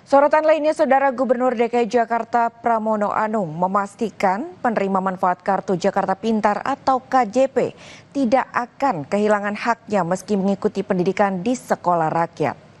Sorotan lainnya, Saudara Gubernur DKI Jakarta Pramono Anung memastikan penerima manfaat Kartu Jakarta Pintar atau KJP tidak akan kehilangan haknya meski mengikuti pendidikan di sekolah rakyat.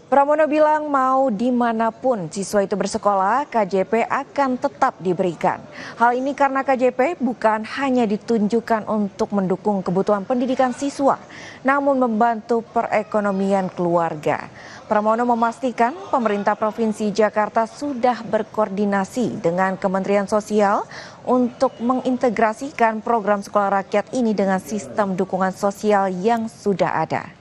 Pramono bilang mau dimanapun siswa itu bersekolah, KJP akan tetap diberikan. Hal ini karena KJP bukan hanya ditunjukkan untuk mendukung kebutuhan pendidikan siswa, namun membantu perekonomian keluarga. Pramono memastikan pemerintah Provinsi Jakarta sudah berkoordinasi dengan Kementerian Sosial untuk mengintegrasikan program sekolah rakyat ini dengan sistem dukungan sosial yang sudah ada.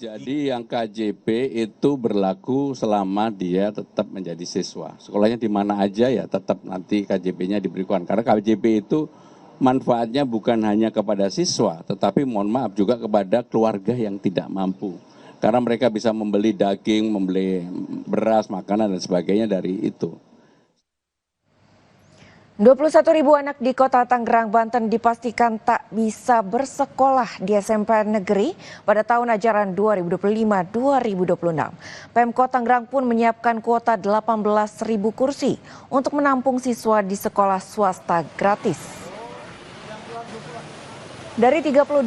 Jadi yang KJP itu berlaku selama dia tetap menjadi siswa. Sekolahnya di mana aja ya tetap nanti KJP-nya diberikan. Karena KJP itu manfaatnya bukan hanya kepada siswa, tetapi mohon maaf juga kepada keluarga yang tidak mampu. Karena mereka bisa membeli daging, membeli beras, makanan dan sebagainya dari itu. 21.000 anak di Kota Tangerang, Banten dipastikan tak bisa bersekolah di SMP negeri pada tahun ajaran 2025-2026. Pemkot Tangerang pun menyiapkan kuota 18.000 kursi untuk menampung siswa di sekolah swasta gratis. Dari 32.000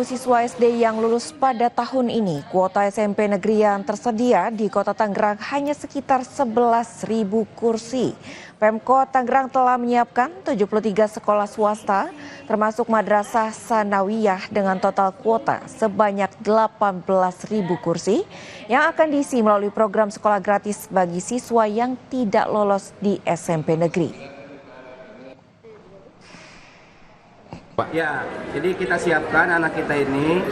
siswa SD yang lulus pada tahun ini, kuota SMP negeri yang tersedia di Kota Tangerang hanya sekitar 11.000 kursi. Pemkot Tangerang telah menyiapkan 73 sekolah swasta, termasuk Madrasah Sanawiyah dengan total kuota sebanyak 18.000 kursi yang akan diisi melalui program sekolah gratis bagi siswa yang tidak lolos di SMP negeri. Ya, jadi kita siapkan anak kita ini,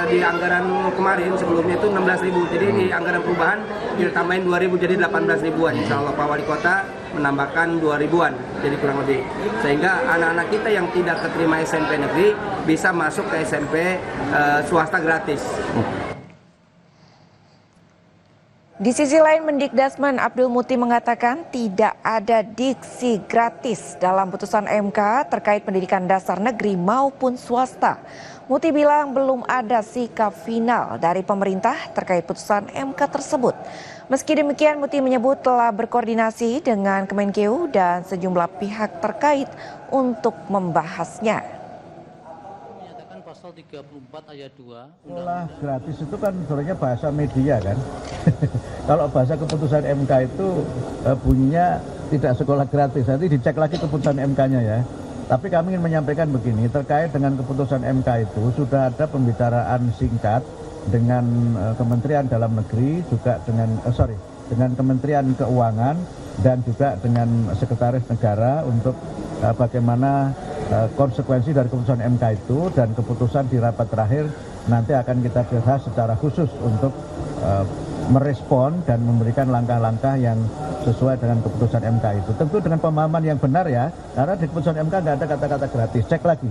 di anggaran kemarin sebelumnya itu 16.000, jadi di anggaran perubahan ditambahin 2.000 jadi 18 ribuan. Insya Allah Pak Wali Kota menambahkan 2 ribuan, jadi kurang lebih. Sehingga anak-anak kita yang tidak keterima SMP negeri bisa masuk ke SMP swasta gratis. Di sisi lain, Mendikdasmen Abdul Muti mengatakan tidak ada diksi gratis dalam putusan MK terkait pendidikan dasar negeri maupun swasta. Muti bilang belum ada sikap final dari pemerintah terkait putusan MK tersebut. Meski demikian, Muti menyebut telah berkoordinasi dengan Kemenkeu dan sejumlah pihak terkait untuk membahasnya. Pasal 34 ayat 2. Sekolah gratis itu kan sebenarnya bahasa media kan. Kalau bahasa keputusan MK itu bunyinya tidak sekolah gratis. Nanti dicek lagi keputusan MK-nya ya. Tapi kami ingin menyampaikan begini, terkait dengan keputusan MK itu sudah ada pembicaraan singkat dengan Kementerian Dalam Negeri, juga dengan Kementerian Keuangan dan juga dengan Sekretaris Negara untuk bagaimana konsekuensi dari keputusan MK itu, dan keputusan di rapat terakhir nanti akan kita bahas secara khusus untuk merespon dan memberikan langkah-langkah yang sesuai dengan keputusan MK itu. Tentu dengan pemahaman yang benar ya, karena di keputusan MK nggak ada kata-kata gratis, cek lagi.